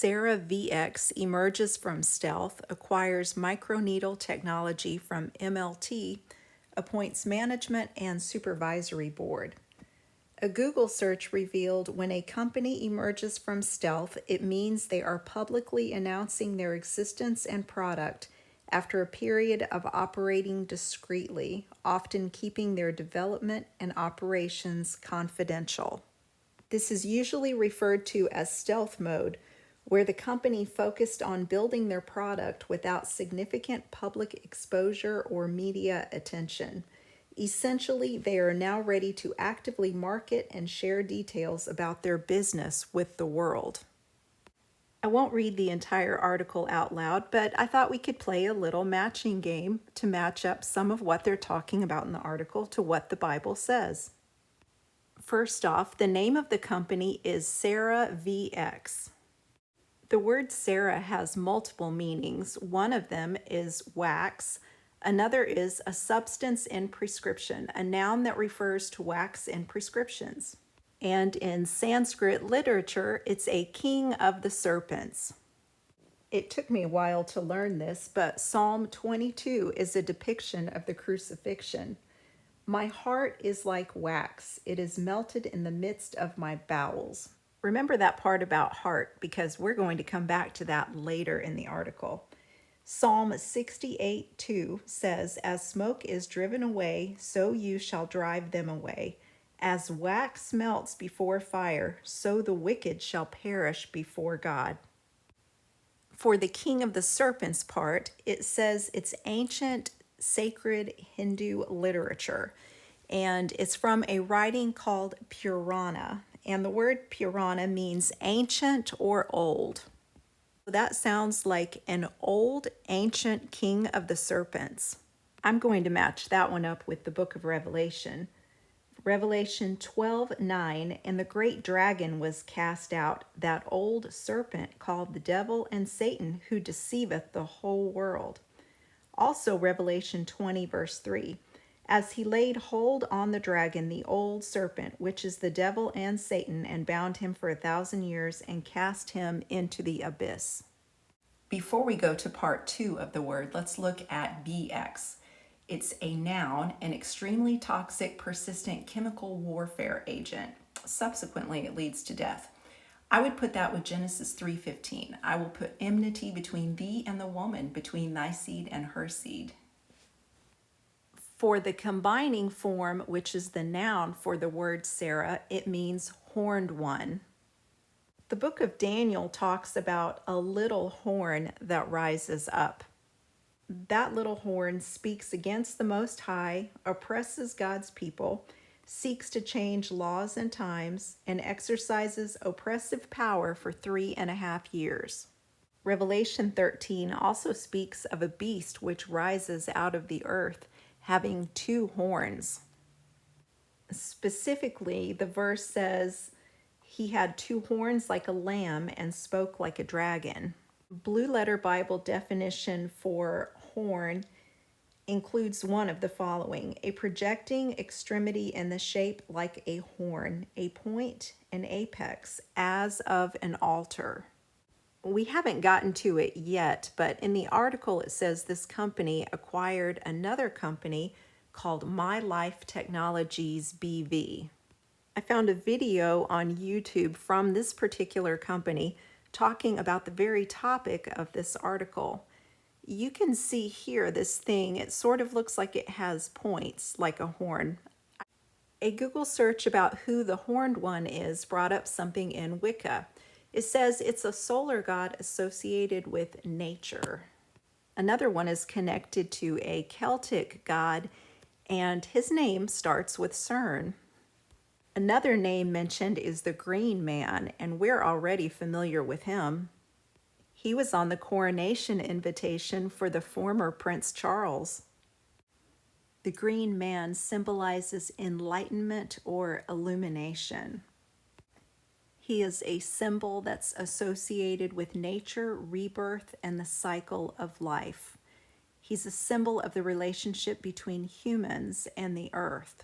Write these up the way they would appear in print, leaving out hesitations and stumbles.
Sarah VX emerges from stealth, acquires microneedle technology from MLT, appoints management and supervisory board. A Google search revealed when a company emerges from stealth, it means they are publicly announcing their existence and product after a period of operating discreetly, often keeping their development and operations confidential. This is usually referred to as stealth mode, where the company focused on building their product without significant public exposure or media attention. Essentially, they are now ready to actively market and share details about their business with the world. I won't read the entire article out loud, but I thought we could play a little matching game to match up some of what they're talking about in the article to what the Bible says. First off, the name of the company is Sarah VX. The word Sarah has multiple meanings. One of them is wax. Another is a substance in prescription, a noun that refers to wax in prescriptions. And in Sanskrit literature, it's a king of the serpents. It took me a while to learn this, but Psalm 22 is a depiction of the crucifixion. My heart is like wax. It is melted in the midst of my bowels. Remember that part about heart, because we're going to come back to that later in the article. Psalm 68:2 says, "As smoke is driven away, so you shall drive them away. As wax melts before fire, so the wicked shall perish before God." For the king of the serpents part, it says it's ancient, sacred Hindu literature, and it's from a writing called Purana. And the word Purana means ancient or old. That sounds like an old, ancient king of the serpents. I'm going to match that one up with the book of Revelation. Revelation 12:9, "And the great dragon was cast out, that old serpent called the devil and Satan, who deceiveth the whole world." Also Revelation 20, verse 3, "As he laid hold on the dragon, the old serpent, which is the devil and Satan, and bound him for 1,000 years, and cast him into the abyss." Before we go to part 2 of the word, let's look at BX. It's a noun, an extremely toxic, persistent chemical warfare agent. Subsequently, it leads to death. I would put that with Genesis 3:15. "I will put enmity between thee and the woman, between thy seed and her seed." For the combining form, which is the noun for the word Sarah, it means horned one. The book of Daniel talks about a little horn that rises up. That little horn speaks against the Most High, oppresses God's people, seeks to change laws and times, and exercises oppressive power for 3.5 years. Revelation 13 also speaks of a beast which rises out of the earth, having 2 horns. Specifically, the verse says he had 2 horns like a lamb and spoke like a dragon. Blue Letter Bible definition for horn includes one of the following: a projecting extremity in the shape like a horn, a point, an apex, as of an altar. We haven't gotten to it yet, but in the article it says this company acquired another company called My Life Technologies BV. I found a video on YouTube from this particular company talking about the very topic of this article. You can see here this thing, it sort of looks like it has points like a horn. A Google search about who the horned one is brought up something in Wicca. It says it's a solar god associated with nature. Another one is connected to a Celtic god, and his name starts with CERN. Another name mentioned is the Green Man, and we're already familiar with him. He was on the coronation invitation for the former Prince Charles. The Green Man symbolizes enlightenment or illumination. He is a symbol that's associated with nature, rebirth, and the cycle of life. He's a symbol of the relationship between humans and the earth.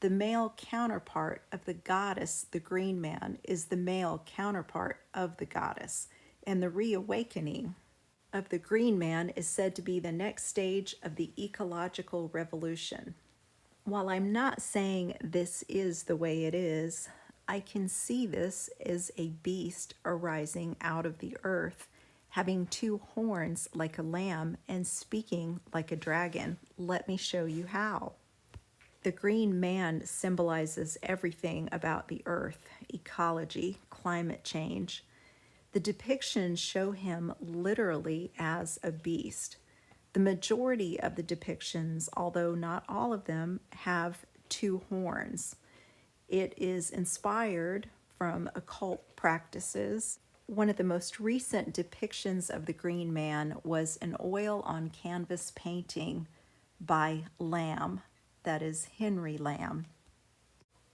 The male counterpart of the goddess, the Green Man, is the male counterpart of the goddess. And the reawakening of the green man is said to be the next stage of the ecological revolution. While I'm not saying this is the way it is, I can see this as a beast arising out of the earth, having two horns like a lamb and speaking like a dragon. Let me show you how. The green man symbolizes everything about the earth, ecology, climate change. The depictions show him literally as a beast. The majority of the depictions, although not all of them, have two horns. It is inspired from occult practices. One of the most recent depictions of the green man was an oil on canvas painting by Lamb, that is Henry Lamb.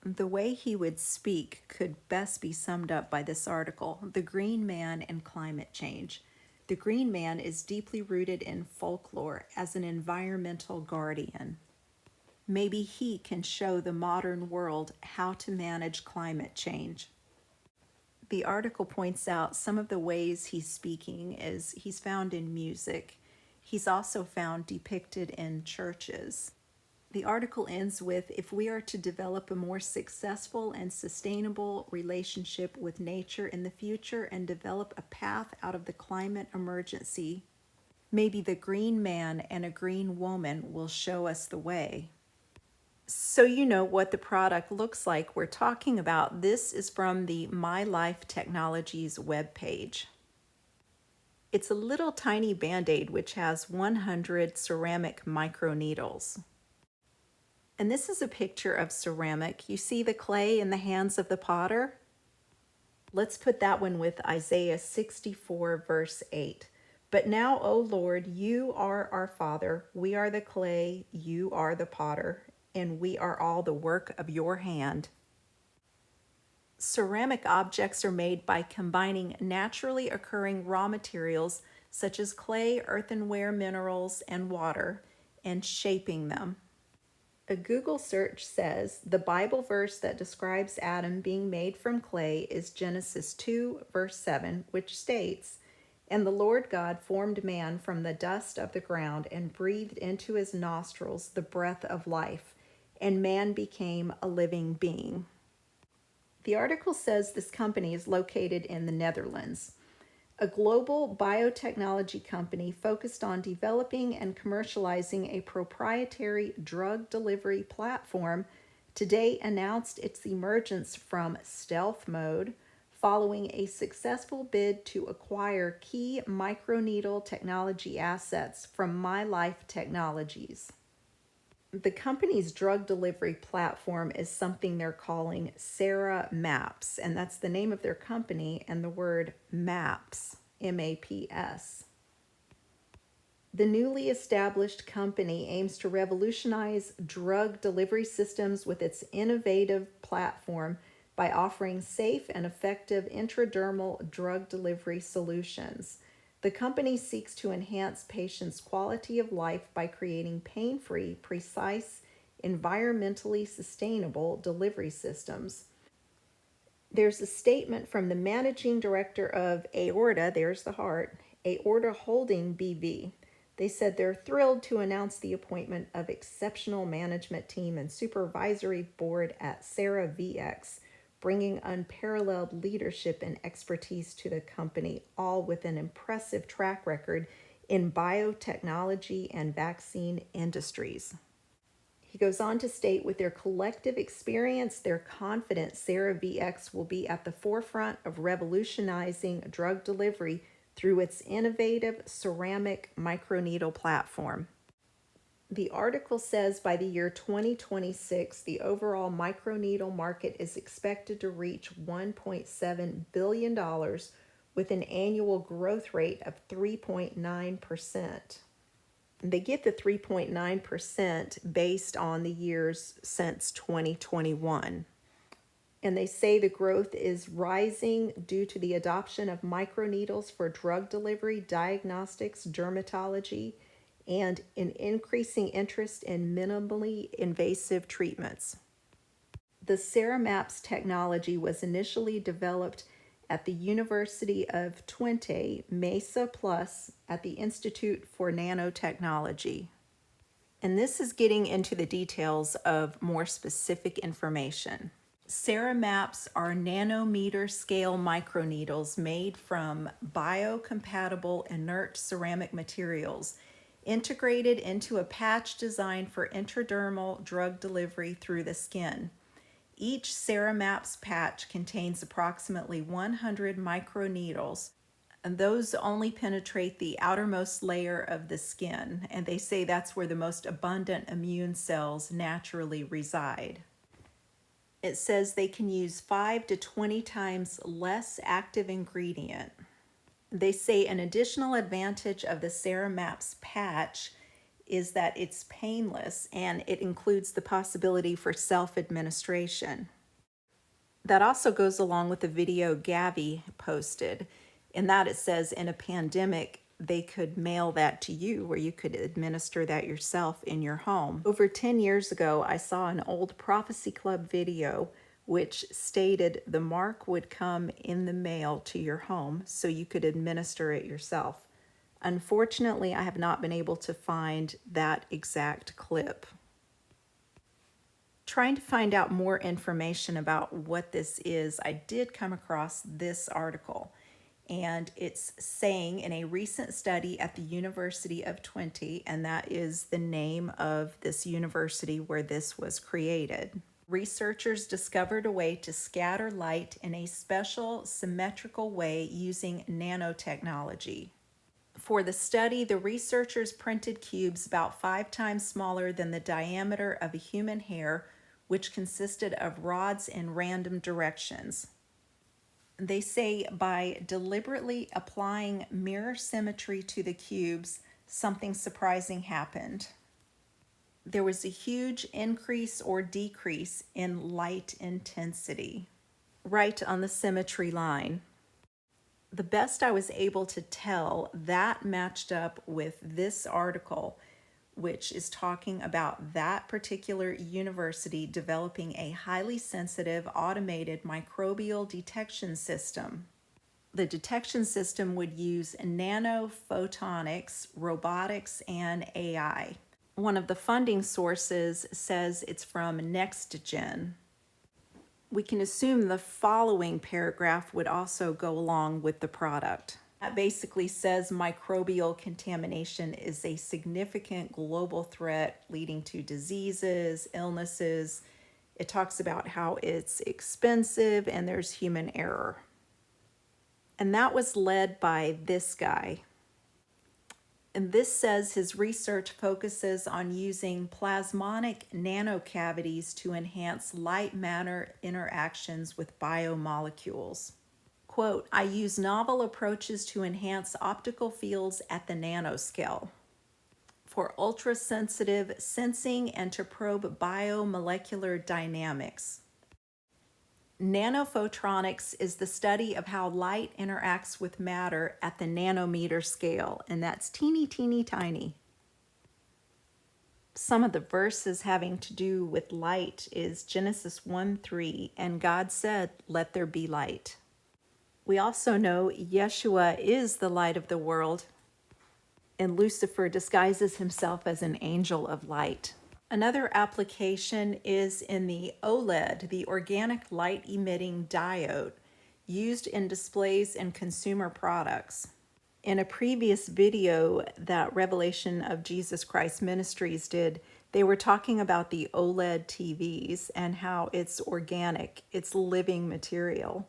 The way he would speak could best be summed up by this article, The Green Man and Climate Change. The green man is deeply rooted in folklore as an environmental guardian. Maybe he can show the modern world how to manage climate change. The article points out some of the ways he's speaking is he's found in music. He's also found depicted in churches. The article ends with, if we are to develop a more successful and sustainable relationship with nature in the future and develop a path out of the climate emergency, maybe the green man and a green woman will show us the way. So you know what the product looks like we're talking about. This is from the My Life Technologies webpage. It's a little tiny Band-Aid which has 100 ceramic microneedles. And this is a picture of ceramic. You see the clay in the hands of the potter? Let's put that one with Isaiah 64, verse 8. But now, O Lord, you are our Father. We are the clay, you are the potter, and we are all the work of your hand. Ceramic objects are made by combining naturally occurring raw materials such as clay, earthenware, minerals, and water, and shaping them. A Google search says the Bible verse that describes Adam being made from clay is Genesis 2, verse 7, which states, "And the Lord God formed man from the dust of the ground and breathed into his nostrils the breath of life, and man became a living being." The article says this company is located in the Netherlands. A global biotechnology company focused on developing and commercializing a proprietary drug delivery platform today announced its emergence from stealth mode following a successful bid to acquire key microneedle technology assets from My Life Technologies. The company's drug delivery platform is something they're calling Sarah Maps, and that's the name of their company and the word MAPS, M-A-P-S. The newly established company aims to revolutionize drug delivery systems with its innovative platform by offering safe and effective intradermal drug delivery solutions. The company seeks to enhance patients' quality of life by creating pain-free, precise, environmentally sustainable delivery systems. There's a statement from the managing director of Aorta, there's the heart, Aorta Holding BV. They said they're thrilled to announce the appointment of exceptional management team and supervisory board at Sarah VX, bringing unparalleled leadership and expertise to the company, all with an impressive track record in biotechnology and vaccine industries. He goes on to state, with their collective experience, they're confident Sarah VX will be at the forefront of revolutionizing drug delivery through its innovative ceramic microneedle platform. The article says by the year 2026, the overall microneedle market is expected to reach $1.7 billion with an annual growth rate of 3.9%. They get the 3.9% based on the years since 2021. And they say the growth is rising due to the adoption of microneedles for drug delivery, diagnostics, dermatology, and an increasing interest in minimally invasive treatments. The Sarah Maps technology was initially developed at the University of Twente, Mesa Plus at the Institute for Nanotechnology. And this is getting into the details of more specific information. Ceramaps are nanometer scale microneedles made from biocompatible inert ceramic materials integrated into a patch designed for intradermal drug delivery through the skin. Each Ceramaps patch contains approximately 100 microneedles, and those only penetrate the outermost layer of the skin, and they say that's where the most abundant immune cells naturally reside. It says they can use 5 to 20 times less active ingredient. They say an additional advantage of the Ceramaps patch is that it's painless and it includes the possibility for self-administration. That also goes along with the video Gavi posted. In that it says in a pandemic, they could mail that to you where you could administer that yourself in your home. Over 10 years ago, I saw an old Prophecy Club video which stated the mark would come in the mail to your home so you could administer it yourself. Unfortunately, I have not been able to find that exact clip. Trying to find out more information about what this is, I did come across this article. And it's saying in a recent study at the University of Twente, and that is the name of this university where this was created, researchers discovered a way to scatter light in a special symmetrical way using nanotechnology. For the study, the researchers printed cubes about 5 times smaller than the diameter of a human hair, which consisted of rods in random directions. They say by deliberately applying mirror symmetry to the cubes, something surprising happened. There was a huge increase or decrease in light intensity, right on the symmetry line. The best I was able to tell, that matched up with this article, which is talking about that particular university developing a highly sensitive automated microbial detection system. The detection system would use nanophotonics, robotics, and AI. One of the funding sources says it's from NextGen. We can assume the following paragraph would also go along with the product. That basically says microbial contamination is a significant global threat leading to diseases, illnesses. It talks about how it's expensive and there's human error. And that was led by this guy. And this says his research focuses on using plasmonic nanocavities to enhance light-matter interactions with biomolecules. Quote, I use novel approaches to enhance optical fields at the nanoscale for ultra-sensitive sensing and to probe biomolecular dynamics. Nanophotronics is the study of how light interacts with matter at the nanometer scale, and that's teeny, teeny, tiny. Some of the verses having to do with light is Genesis 1:3, and God said, let there be light. We also know Yeshua is the light of the world, and Lucifer disguises himself as an angel of light. Another application is in the OLED, the organic light emitting diode, used in displays and consumer products. In a previous video that Revelation of Jesus Christ Ministries did, they were talking about the OLED TVs and how it's organic, it's living material,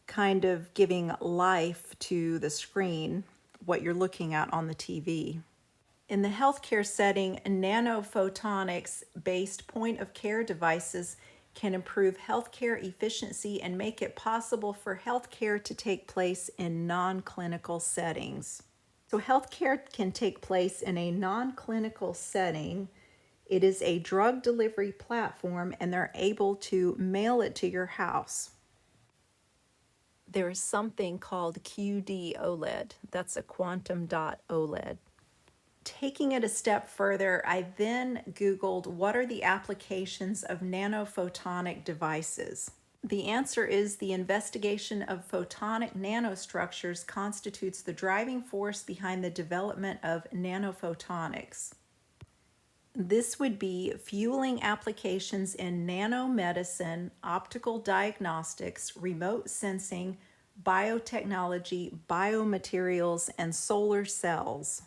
kind of giving life to the screen, what you're looking at on the TV. In the healthcare setting, nanophotonics-based point-of-care devices can improve healthcare efficiency and make it possible for healthcare to take place in non-clinical settings. So healthcare can take place in a non-clinical setting. It is a drug delivery platform, and they're able to mail it to your house. There is something called QD OLED. That's a quantum dot OLED. Taking it a step further, I then Googled what are the applications of nanophotonic devices. The answer is the investigation of photonic nanostructures constitutes the driving force behind the development of nanophotonics. This would be fueling applications in nanomedicine, optical diagnostics, remote sensing, biotechnology, biomaterials, and solar cells.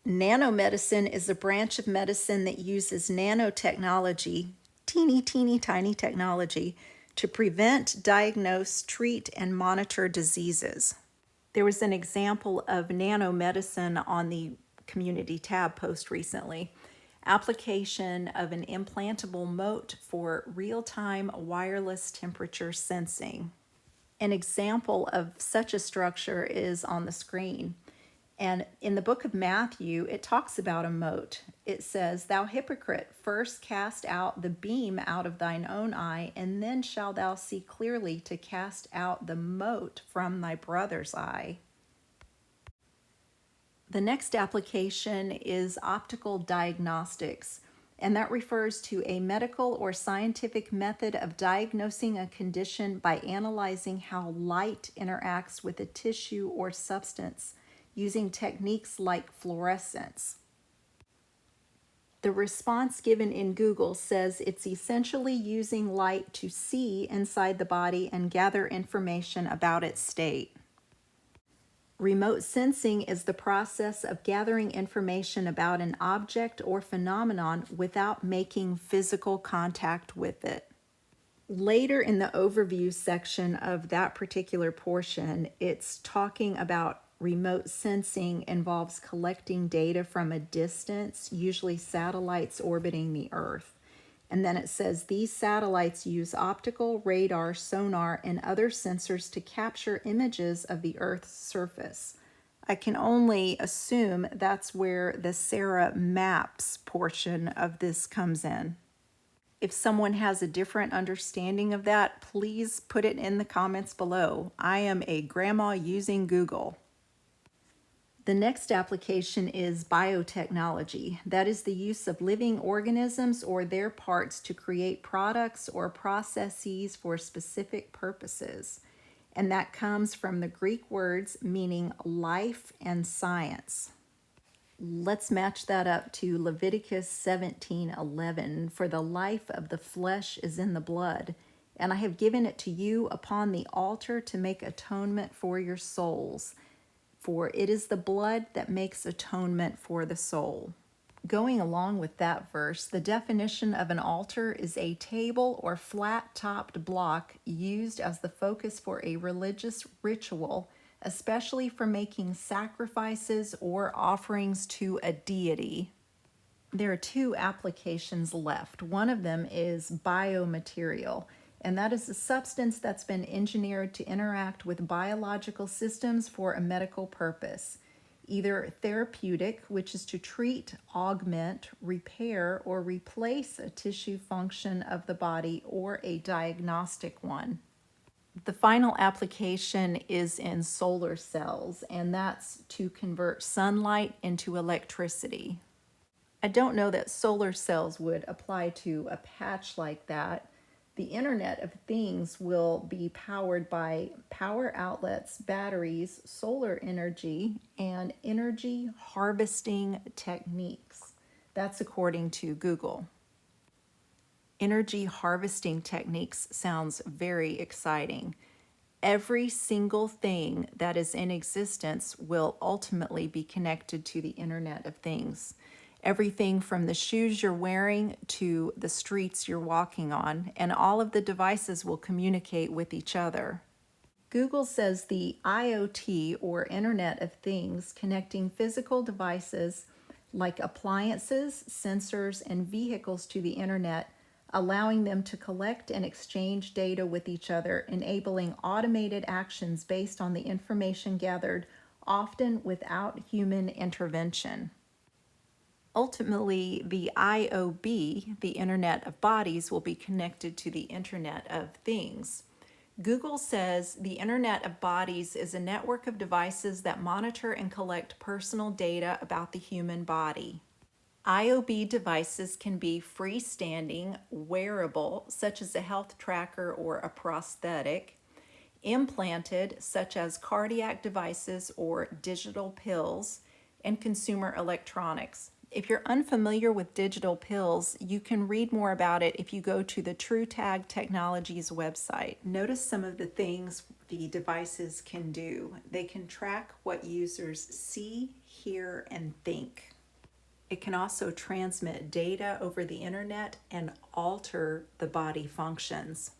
Nanomedicine is a branch of medicine that uses nanotechnology, teeny tiny technology, to prevent, diagnose, treat, and monitor diseases. There was an example of nanomedicine on the community tab post recently. Application of an implantable mote for real-time wireless temperature sensing. An example of such a structure is on the screen. And in the book of Matthew, it talks about a mote. It says, "Thou hypocrite, first cast out the beam out of thine own eye, and then shalt thou see clearly to cast out the mote from thy brother's eye." The next application is optical diagnostics, and that refers to a medical or scientific method of diagnosing a condition by analyzing how light interacts with a tissue or substance using techniques like fluorescence. The response given in Google says it's essentially using light to see inside the body and gather information about its state. Remote sensing is the process of gathering information about an object or phenomenon without making physical contact with it. Later in the overview section of that particular portion, it's talking about remote sensing involves collecting data from a distance, usually satellites orbiting the Earth. And then it says these satellites use optical, radar, sonar, and other sensors to capture images of the Earth's surface. I can only assume that's where the Sarah Maps portion of this comes in. If someone has a different understanding of that, please put it in the comments below. I am a grandma using Google. The next application is biotechnology. That is the use of living organisms or their parts to create products or processes for specific purposes. And that comes from the Greek words meaning life and science. Let's match that up to Leviticus 17:11. "For the life of the flesh is in the blood, and I have given it to you upon the altar to make atonement for your souls. For it is the blood that makes atonement for the soul." Going along with that verse, the definition of an altar is a table or flat-topped block used as the focus for a religious ritual, especially for making sacrifices or offerings to a deity. There are two applications left. One of them is biomaterial, and that is a substance that's been engineered to interact with biological systems for a medical purpose, either therapeutic, which is to treat, augment, repair, or replace a tissue function of the body, or a diagnostic one. The final application is in solar cells, and that's to convert sunlight into electricity. I don't know that solar cells would apply to a patch like that. The Internet of Things will be powered by power outlets, batteries, solar energy, and energy harvesting techniques. That's according to Google. Energy harvesting techniques sounds very exciting. Every single thing that is in existence will ultimately be connected to the Internet of Things. Everything from the shoes you're wearing to the streets you're walking on, and all of the devices will communicate with each other. Google says the IoT, or Internet of Things, connecting physical devices like appliances, sensors, and vehicles to the Internet, allowing them to collect and exchange data with each other, enabling automated actions based on the information gathered, often without human intervention. Ultimately, the IOB, the Internet of Bodies, will be connected to the Internet of Things. Google says the Internet of Bodies is a network of devices that monitor and collect personal data about the human body. IOB devices can be freestanding, wearable, such as a health tracker or a prosthetic, implanted, such as cardiac devices or digital pills, and consumer electronics. If you're unfamiliar with digital pills, you can read more about it if you go to the TrueTag Technologies website. Notice some of the things the devices can do. They can track what users see, hear, and think. It can also transmit data over the internet and alter the body functions.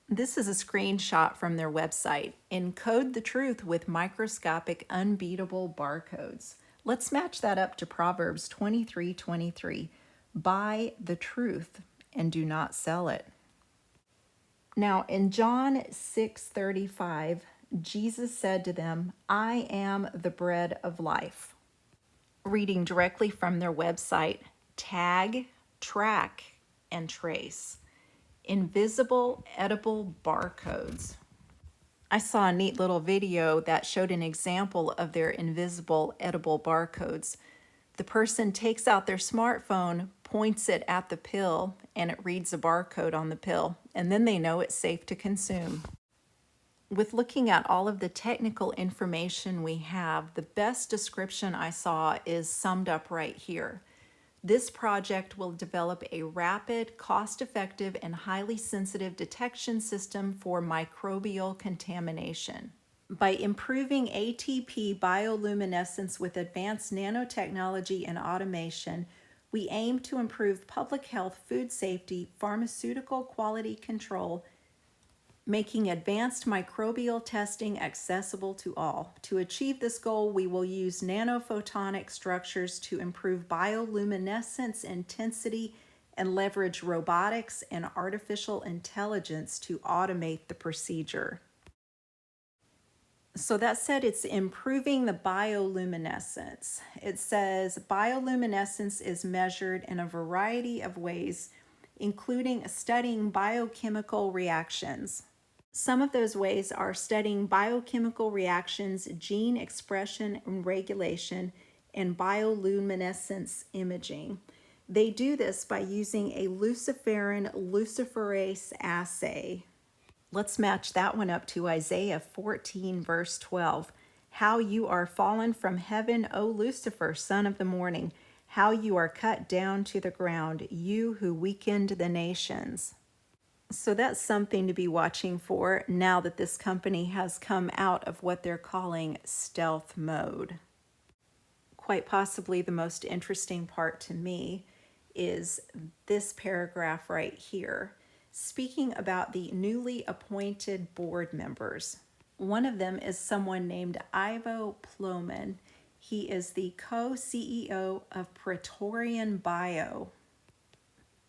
This is a screenshot from their website. Encode the truth with microscopic, unbeatable barcodes. Let's match that up to Proverbs 23:23. Buy the truth and do not sell it. Now, in John 6:35, Jesus said to them, I am the bread of life. Reading directly from their website, tag, track, and trace. Invisible edible barcodes. I saw a neat little video that showed an example of their invisible edible barcodes. The person takes out their smartphone, points it at the pill, and it reads a barcode on the pill, and then they know it's safe to consume. With looking at all of the technical information we have, the best description I saw is summed up right here. This project will develop a rapid, cost-effective, and highly sensitive detection system for microbial contamination. By improving ATP bioluminescence with advanced nanotechnology and automation, we aim to improve public health, food safety, pharmaceutical quality control, making advanced microbial testing accessible to all. To achieve this goal, we will use nanophotonic structures to improve bioluminescence intensity and leverage robotics and artificial intelligence to automate the procedure. So that said, it's improving the bioluminescence. It says bioluminescence is measured in a variety of ways, including studying biochemical reactions. Some of those ways are studying biochemical reactions, gene expression and regulation, and bioluminescence imaging. They do this by using a luciferin luciferase assay. Let's match that one up to Isaiah 14, verse 12. How you are fallen from heaven, O Lucifer, son of the morning. How you are cut down to the ground, you who weakened the nations. So that's something to be watching for now that this company has come out of what they're calling stealth mode. Quite possibly the most interesting part to me is this paragraph right here, speaking about the newly appointed board members. One of them is someone named Ivo Plomin. He is the co-CEO of Praetorian Bio.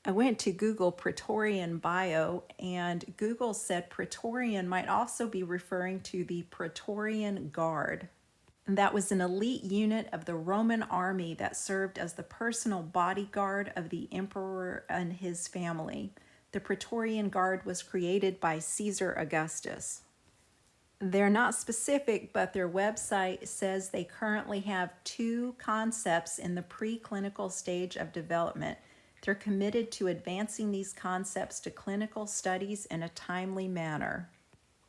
I went to Google Praetorian Bio, and Google said Praetorian might also be referring to the Praetorian Guard. That was an elite unit of the Roman army that served as the personal bodyguard of the emperor and his family. The Praetorian Guard was created by Caesar Augustus. They're not specific, but their website says they currently have 2 concepts in the preclinical stage of development. They're committed to advancing these concepts to clinical studies in a timely manner,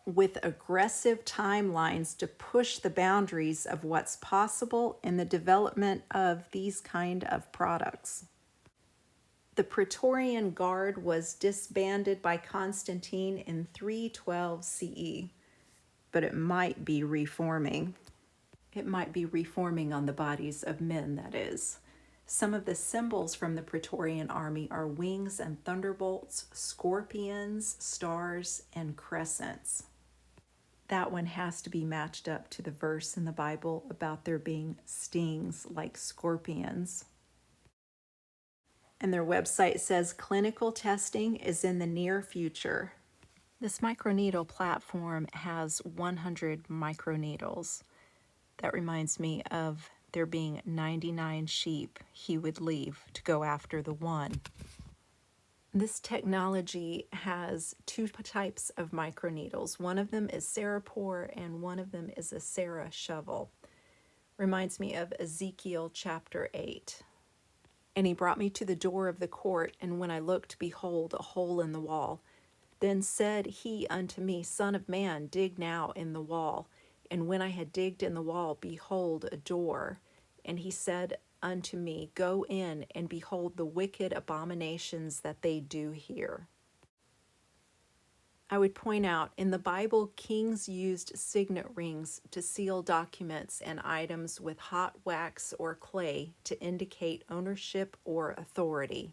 with aggressive timelines to push the boundaries of what's possible in the development of these kind of products. The Praetorian Guard was disbanded by Constantine in 312 CE, but it might be reforming. It might be reforming on the bodies of men, that is. Some of the symbols from the Praetorian army are wings and thunderbolts, scorpions, stars, and crescents. That one has to be matched up to the verse in the Bible about there being stings like scorpions. And their website says clinical testing is in the near future. This microneedle platform has 100 microneedles. That reminds me of there being 99 sheep he would leave to go after the one. This technology has 2 types of microneedles. One of them is Serapore and one of them is a Sarah shovel. Reminds me of Ezekiel chapter 8. And he brought me to the door of the court, and when I looked, behold, a hole in the wall. Then said he unto me, Son of man, dig now in the wall. And when I had digged in the wall, behold, a door. And he said unto me, Go in, and behold the wicked abominations that they do here. I would point out, in the Bible, kings used signet rings to seal documents and items with hot wax or clay to indicate ownership or authority.